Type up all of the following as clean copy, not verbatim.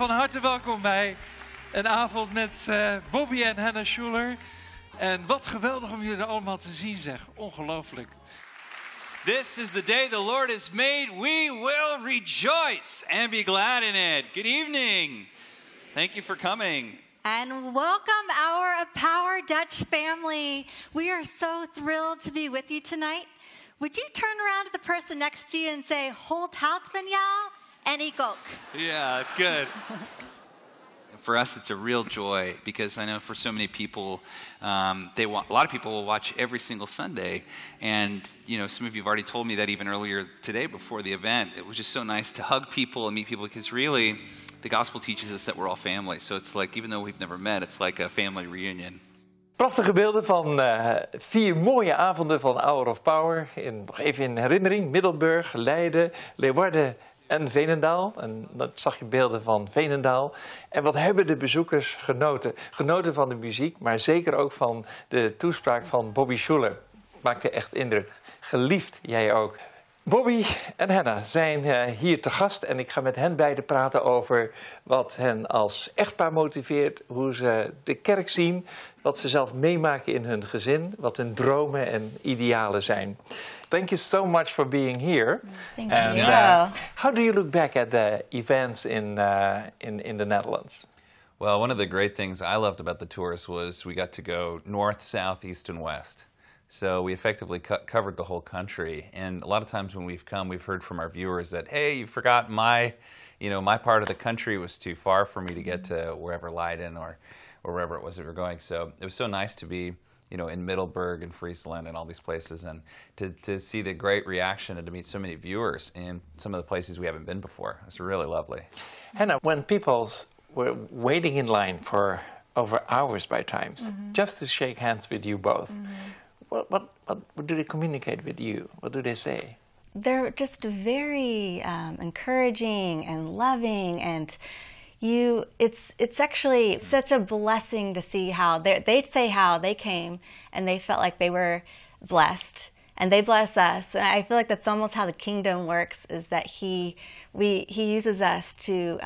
van harte welkom bij een avond met Bobby en Hannah Schuller. En wat geweldig om jullie er allemaal te zien, zeg. Ongelooflijk. This is the day the Lord has made. We will rejoice and be glad in it. Good evening. Thank you for coming. And welcome our Power Dutch family. We are so thrilled to be with you tonight. Would you turn around to the person next to you and say, "Holt houdt van jou en ik ook." Yeah, that's good. For us, it's a real joy because I know for so many people, a lot of people will watch every single Sunday. And, you know, some of you have already told me that even earlier today before the event. It was just so nice to hug people and meet people because really the gospel teaches us that we're all family. So it's like, even though we've never met, it's like a family reunion. Prachtige beelden van 4 mooie avonden van Hour of Power. Nog even in herinnering, Middelburg, Leiden, Leeuwarden en Veenendaal. En dan zag je beelden van Veenendaal. En wat hebben de bezoekers genoten? Genoten van de muziek, maar zeker ook van de toespraak van Bobby Schuller. Maakte echt indruk. Geliefd, jij ook. Bobby en Hannah zijn hier te gast en ik ga met hen beiden praten over wat hen als echtpaar motiveert, hoe ze de kerk zien, wat ze zelf meemaken in hun gezin, wat hun dromen en idealen zijn. Thank you so much for being here. Thank you. How do you look back at the events in the Netherlands? Well, one of the great things I loved about the tours was we got to go north, south, east, and west. So we effectively covered the whole country. And a lot of times when we've come, we've heard from our viewers that, hey, you forgot my part of the country was too far for me to get to wherever Leiden or wherever it was that we were going. So it was so nice to be, in Middelburg and Friesland and all these places, and to see the great reaction and to meet so many viewers in some of the places we haven't been before. It's really lovely. Hannah, when people were waiting in line for over hours by times, just to shake hands with you both, what do they communicate with you? What do they say? They're just very encouraging and loving, and it's actually such a blessing to see how they'd say how they came and they felt like they were blessed and they bless us. And I feel like that's almost how the kingdom works, is that he uses us to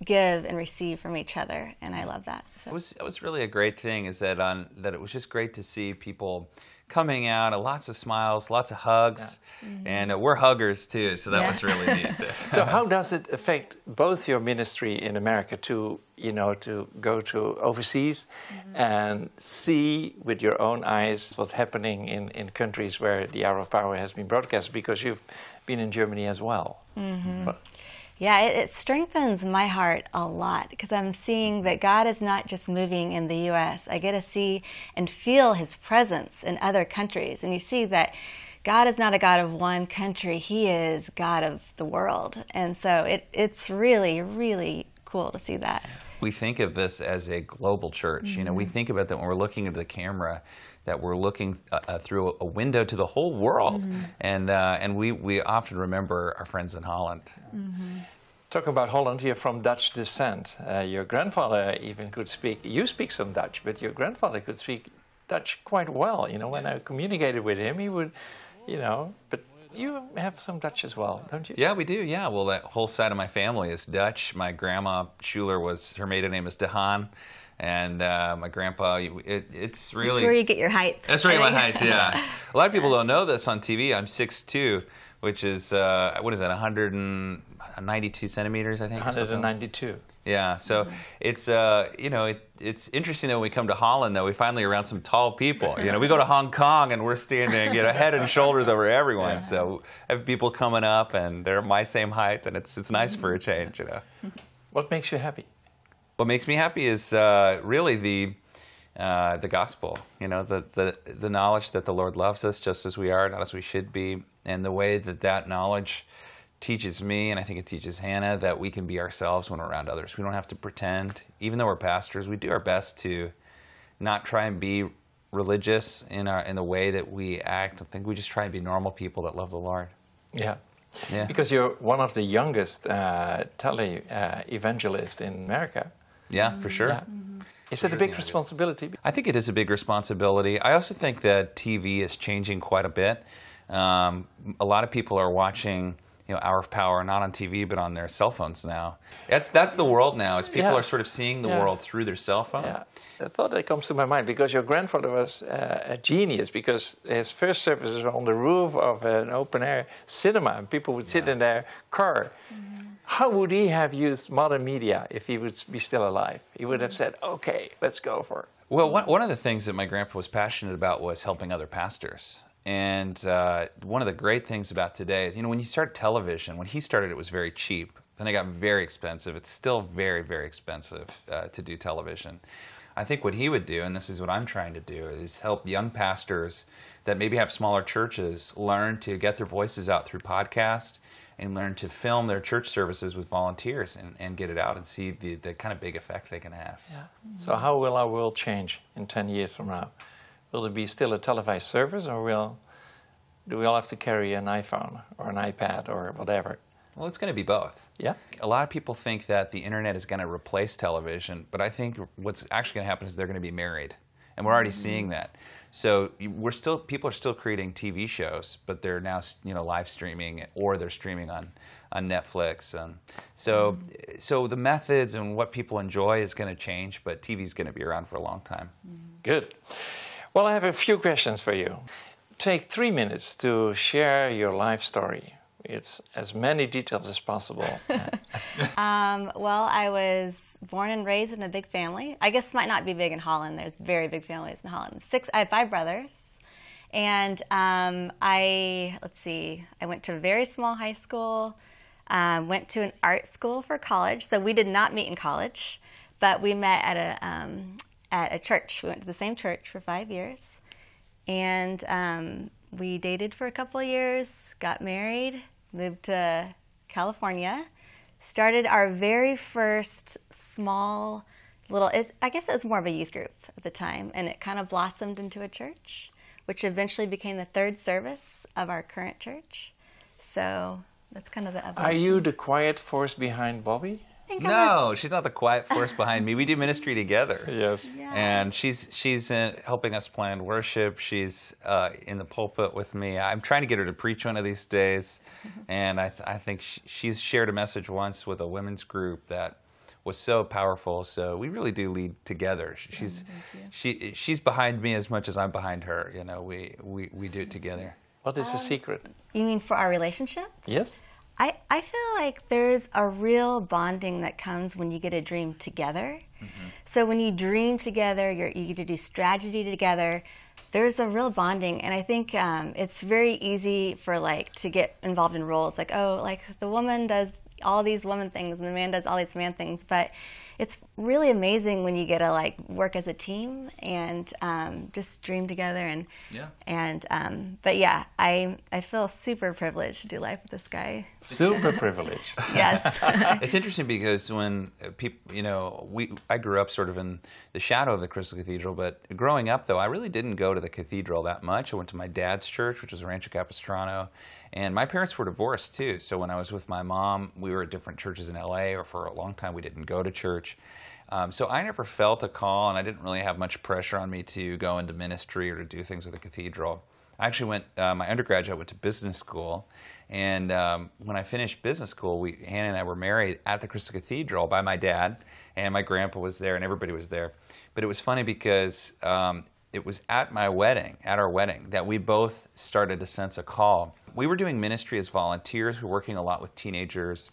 give and receive from each other, and I love that. So. It was really a great thing, is that it was just great to see people coming out, lots of smiles, lots of hugs, and we're huggers too, so that was really neat. So how does it affect both your ministry in America to go to overseas and see with your own eyes what's happening in countries where the Hour of Power has been broadcast, because you've been in Germany as well? Yeah, it strengthens my heart a lot, because I'm seeing that God is not just moving in the U.S. I get to see and feel His presence in other countries. And you see that God is not a God of one country. He is God of the world. And so it's really, really cool to see that. We think of this as a global church. We think about that when we're looking into the camera, that we're looking through a window to the whole world. And we often remember our friends in Holland. Talking about Holland, you're from Dutch descent. Your grandfather even could speak, you speak some Dutch, but your grandfather could speak Dutch quite well. When I communicated with him, he would, but you have some Dutch as well, don't you? Yeah, we do, yeah. Well, that whole side of my family is Dutch. My grandma, Schuller, her maiden name is De Haan. And my grandpa, it's really... That's where you get your height. That's really my height, yeah. A lot of people don't know this on TV. I'm 6'2", which is, what is that, 192 centimeters, I think? 192. Yeah, so it's, it's interesting that when we come to Holland, though, we finally are around some tall people. We go to Hong Kong and we're standing, head and shoulders over everyone. So I have people coming up and they're my same height, and it's nice for a change, What makes you happy? What makes me happy is really the gospel, the knowledge that the Lord loves us just as we are, not as we should be, and the way that knowledge teaches me, and I think it teaches Hannah, that we can be ourselves when we're around others. We don't have to pretend. Even though we're pastors, we do our best to not try and be religious in the way that we act. I think we just try and be normal people that love the Lord. Yeah. Because you're one of the youngest tele-evangelists in America. Yeah, for sure. Yeah. Is it a big responsibility? I think it is a big responsibility. I also think that TV is changing quite a bit. A lot of people are watching Hour of Power, not on TV, but on their cell phones now. That's the world now, is people are sort of seeing the world through their cell phone. Yeah. A thought that comes to my mind, because your grandfather was a genius, because his first services were on the roof of an open-air cinema, and people would sit in their car. How would he have used modern media if he would be still alive? He would have said, okay, let's go for it. Well, one of the things that my grandpa was passionate about was helping other pastors. And one of the great things about today is, when you start television, when he started, it was very cheap. Then it got very expensive. It's still very, very expensive to do television. I think what he would do, and this is what I'm trying to do, is help young pastors that maybe have smaller churches learn to get their voices out through podcast and learn to film their church services with volunteers and get it out and see the kind of big effects they can have. Yeah. So how will our world change in 10 years from now? Will it be still a televised service, or do we all have to carry an iPhone or an iPad or whatever? Well, it's going to be both. Yeah. A lot of people think that the internet is going to replace television, but I think what's actually going to happen is they're going to be married, and we're already seeing that. So people are still creating TV shows, but they're now live streaming, or they're streaming on Netflix. So the methods and what people enjoy is going to change, but TV is going to be around for a long time. Good. Well, I have a few questions for you. Take 3 minutes to share your life story. It's as many details as possible. Well, I was born and raised in a big family. I guess it might not be big in Holland. There's very big families in Holland. I have 5 brothers. And I went to a very small high school, went to an art school for college. So we did not meet in college, but we met at a church. We went to the same church for 5 years. And we dated for a couple of years, got married, moved to California, started our very first small little, I guess it was more of a youth group at the time, and it kind of blossomed into a church, which eventually became the 3rd service of our current church. So that's kind of the evolution. Are you the quiet force behind Bobby? No, she's not the quiet force behind me. We do ministry together. Yes. Yeah. And she's helping us plan worship. She's in the pulpit with me. I'm trying to get her to preach one of these days. And I think she's shared a message once with a women's group that was so powerful. So we really do lead together. She's behind me as much as I'm behind her. We do it together. What is the secret? You mean for our relationship? Yes. I feel like there's a real bonding that comes when you get a dream together. So when you dream together, you get to do strategy together, there's a real bonding. And I think it's very easy for to get involved in roles. The woman does all these woman things and the man does all these man things. But it's really amazing when you get to work as a team and just dream together. But yeah, I feel super privileged to do life with this guy. Super privileged. Yes. It's interesting because when people, I grew up sort of in the shadow of the Crystal Cathedral, but growing up though, I really didn't go to the cathedral that much. I went to my dad's church, which was Rancho Capistrano, and my parents were divorced too. So when I was with my mom, we were at different churches in LA, or for a long time we didn't go to church. So I never felt a call, and I didn't really have much pressure on me to go into ministry or to do things with the cathedral. I actually went, my undergraduate, I went to business school, and when I finished business school, Hannah and I were married at the Crystal Cathedral by my dad, and my grandpa was there, and everybody was there. But it was funny because it was at our wedding, that we both started to sense a call. We were doing ministry as volunteers. We were working a lot with teenagers,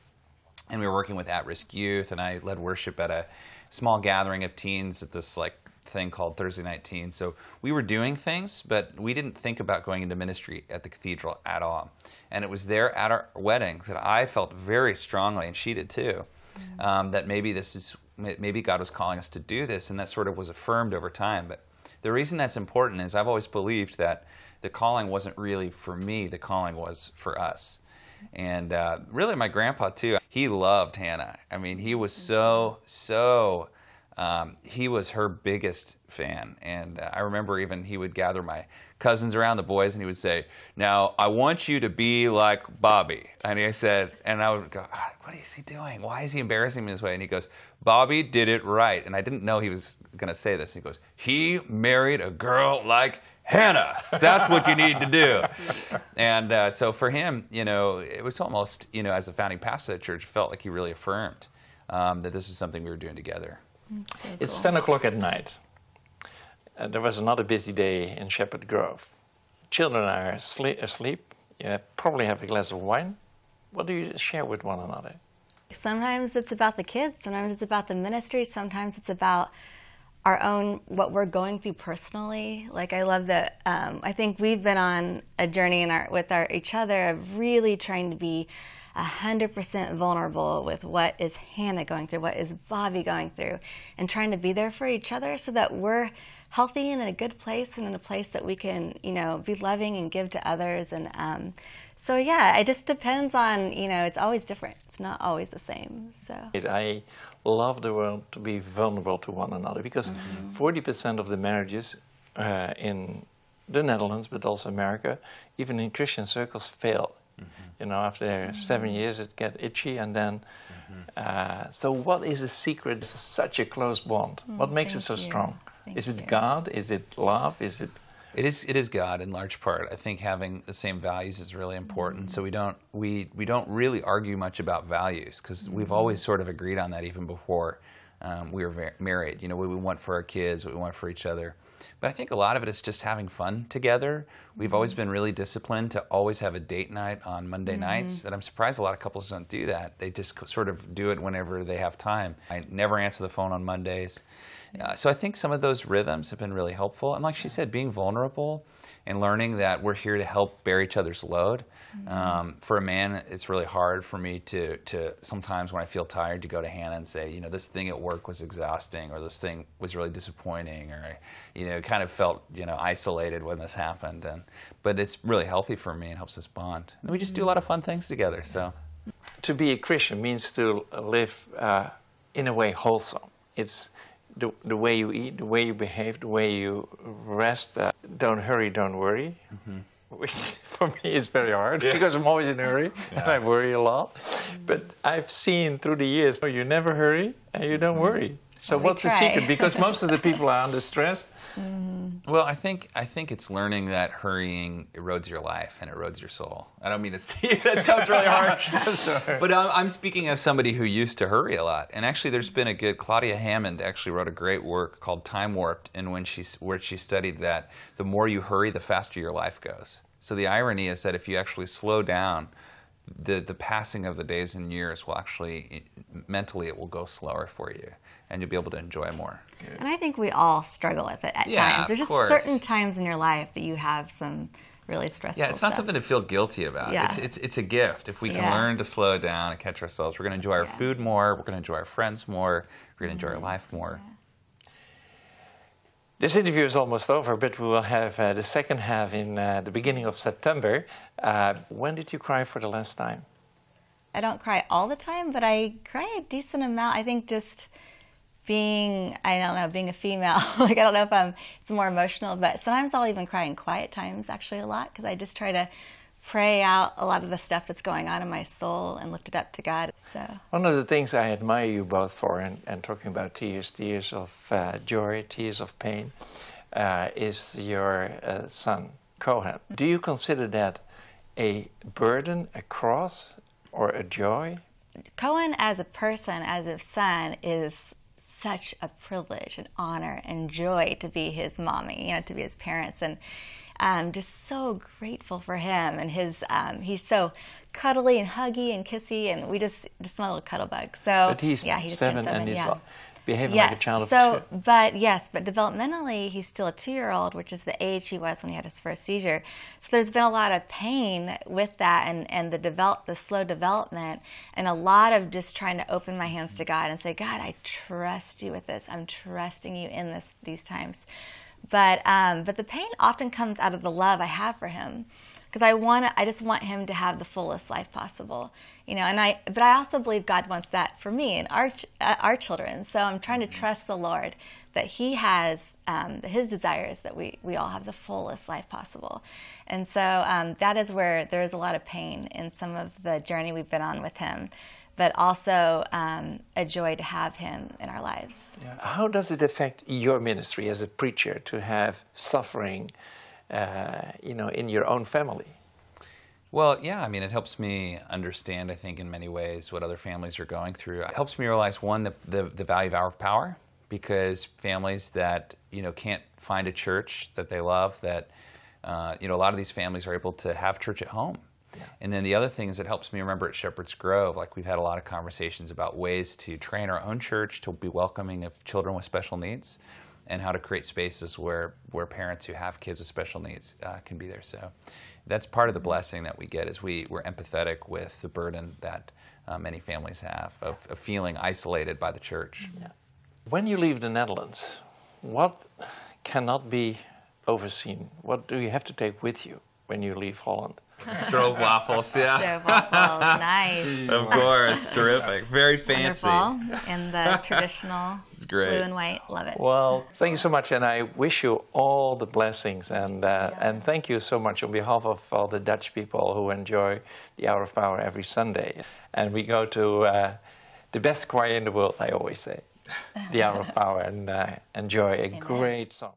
and we were working with at-risk youth, and I led worship at a small gathering of teens at this thing called Thursday Night Teens. So we were doing things, but we didn't think about going into ministry at the cathedral at all. And it was there at our wedding that I felt very strongly, and she did too, that maybe God was calling us to do this, and that sort of was affirmed over time. But the reason that's important is I've always believed that the calling wasn't really for me, the calling was for us. And really my grandpa too, he loved Hannah. I mean, he was so he was her biggest fan. And I remember even he would gather my cousins around, the boys, and he would say, "Now, I want you to be like Bobby." And I said, and I would go, "What is he doing? Why is he embarrassing me this way?" And he goes, "Bobby did it right." And I didn't know he was going to say this. He goes, "He married a girl like Hannah. That's what you need to do." And so for him, it was almost, as a founding pastor of the church, felt like he really affirmed that this was something we were doing together. So It's cool. 10 o'clock at night. There was another busy day in Shepherd Grove. Children are asleep. You probably have a glass of wine. What do you share with one another? Sometimes it's about the kids, sometimes it's about the ministry, sometimes it's about our own, what we're going through personally. Like, I love that, I think we've been on a journey with each other of really trying to be 100% vulnerable with what is Hannah going through, what is Bobby going through, and trying to be there for each other so that we're healthy and in a good place and in a place that we can, be loving and give to others. And so, yeah, it just depends on, it's always different. It's not always the same, so. I love the world to be vulnerable to one another, because 40% of the marriages in the Netherlands, but also America, even in Christian circles, fail. After 7 years it gets itchy, and then so what is the secret to such a close bond? What makes it so strong? Is it God? Is it love? Is it? It is God in large part. I think having the same values is really important. So we don't really argue much about values, because we've always sort of agreed on that even before we were married. What we want for our kids, what we want for each other. But I think a lot of it is just having fun together. We've always been really disciplined to always have a date night on Monday nights, and I'm surprised a lot of couples don't do that. They just sort of do it whenever they have time. I never answer the phone on Mondays. So I think some of those rhythms have been really helpful. And like she said, being vulnerable and learning that we're here to help bear each other's load. For a man, it's really hard for me to sometimes when I feel tired to go to Hannah and say, this thing at work was exhausting, or this thing was really disappointing, or kind of felt isolated when this happened. But it's really healthy for me and helps us bond. And we just do a lot of fun things together. So To be a Christian means to live in a way wholesome. It's the way you eat, the way you behave, the way you rest. Don't hurry, don't worry. Which for me is very hard, because I'm always in a hurry and I worry a lot. But I've seen through the years, you never hurry and you don't worry. So what's the secret? Because most of the people are under stress. Well, I think it's learning that hurrying erodes your life and erodes your soul. I don't mean to say that sounds really harsh, but I'm speaking as somebody who used to hurry a lot. And actually, there's been a good Claudia Hammond actually wrote a great work called Time Warped, and where she studied that the more you hurry, the faster your life goes. So the irony is that if you actually slow down, the passing of the days and years will actually, mentally, it will go slower for you, and you'll be able to enjoy more. And I think we all struggle with it at times. There's just certain times in your life that you have some really stressful it's not stuff. something to feel guilty about. Yeah. It's a gift. If we can learn to slow down and catch ourselves, we're going to enjoy our food more, we're going to enjoy our friends more, we're going to enjoy our life more. This interview is almost over, but we will have the second half in the beginning of September. When did you cry for the last time? I don't cry all the time, but I cry a decent amount. I think just being a female, I don't know if it's more emotional, but sometimes I'll even cry in quiet times, actually, a lot, because I just try to pray out a lot of the stuff that's going on in my soul and lift it up to God. So one of the things I admire you both for, and talking about tears of joy, tears of pain, is your son, Cohen. Do you consider that a burden, a cross, or a joy? Cohen as a person, as a son, is such a privilege and honor and joy to be his mommy, to be his parents, and I'm just so grateful for him and his. He's so cuddly and huggy and kissy, and we just my little cuddle bug. So but he's he just 7 turned and he's 7. behaving like a child of 2. But developmentally he's still a 2-year-old, which is the age he was when he had his first seizure. So there's been a lot of pain with that, and the slow development, and a lot of just trying to open my hands to God and say, God, I trust you with this. I'm trusting you in these times. But the pain often comes out of the love I have for him, because I just want him to have the fullest life possible, you know. But I also believe God wants that for me and our children. So I'm trying to trust the Lord that He has His desire is that we all have the fullest life possible, and so that is where there is a lot of pain in some of the journey we've been on with Him, but also a joy to have Him in our lives. Yeah. How does it affect your ministry as a preacher to have suffering, you know, in your own family? Well, yeah, I mean, it helps me understand, I think, in many ways what other families are going through. It helps me realize, one, the value of hour of power, because families that, you know, can't find a church that they love, that, you know, a lot of these families are able to have church at home. Yeah. And then the other thing is it helps me remember at Shepherd's Grove, like we've had a lot of conversations about ways to train our own church to be welcoming of children with special needs, and how to create spaces where parents who have kids with special needs can be there. So that's part of the blessing that we get, is we're empathetic with the burden that many families have of feeling isolated by the church. Yeah. When you leave the Netherlands, what cannot be overseen? What do you have to take with you when you leave Holland? Stroopwafels, yeah. Stroopwafels, nice. Of course, terrific. Very fancy. Wonderful. In the traditional It's great. blue and white. Love it. Well, thank you so much, and I wish you all the blessings, and thank you so much on behalf of all the Dutch people who enjoy the Hour of Power every Sunday. And we go to the best choir in the world, I always say, the Hour of Power, and enjoy a great song.